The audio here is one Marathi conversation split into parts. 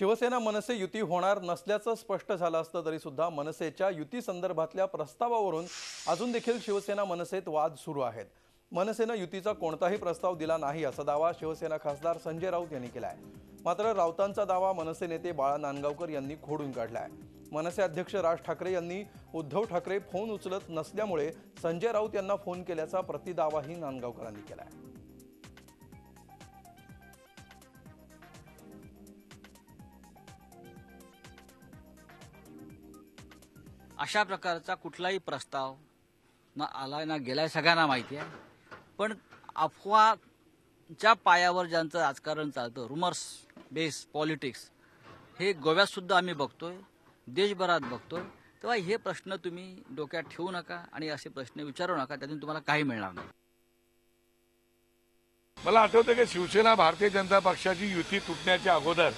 शिवसेना मनसे युती होणार नसल्याचं स्पष्ट झालं असलं तरी सुद्धा मनसेच्या युती संदर्भातल्या प्रस्तावावरून अजून देखील शिवसेना मनसेत वाद सुरू आहेत। मनसेने युतीचा कोणताही प्रस्ताव दिला नाही असा दावा शिवसेना खासदार संजय राऊत यांनी केलाय। मात्र राऊतांचा दावा मनसे नेते बाळा नांदगावकर यांनी खोडून काढलाय। मनसे अध्यक्ष राज ठाकरे यांनी उद्धव ठाकरे फोन उचलत नसल्यामुळे संजय राऊत यांना फोन केल्याचा प्रतिदावाही नांदगावकरांनी केलाय। अशा प्रकारचा कुठलाही प्रस्ताव ना आलाय ना गेलाय सगळ्यांना माहिती आहे। पण अफवाच्या पायावर ज्यांचं राजकारण चालतं, रुमर्स बेस पॉलिटिक्स, हे गोव्यात सुद्धा आम्ही बघतोय, देशभरात बघतोय। तेव्हा हे प्रश्न तुम्ही डोक्यात ठेवू नका आणि असे प्रश्न विचारू नका, त्यातून तुम्हाला काही मिळणार नाही। मला आठवतं की शिवसेना भारतीय जनता पक्षाची युती तुटण्याच्या अगोदर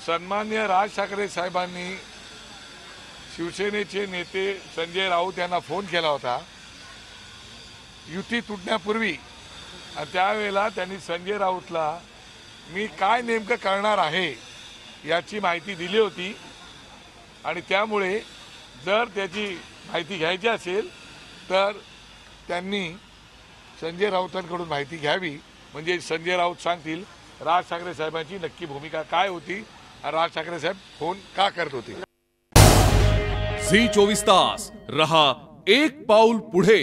सन्माननीय राज ठाकरे साहेबांनी शिवसेनेचे नेते संजय राऊत यांना फोन केला होता युती तुटण्यापूर्वी। त्यावेळेला त्यांनी संजय राऊतला मी काय नेमकं करणार आहे याची माहिती दिली होती आणि त्यामुळे जर त्याची माहिती घ्यायची असेल तर त्यांनी संजय राऊतांकडून माहिती घ्यावी, म्हणजे संजय राऊत सांगतील राज ठाकरे साहेबांची नक्की भूमिका काय होती आणि राज ठाकरे साहेब फोन का करत होते। झी 24 तास रहा एक पाऊल पुढे।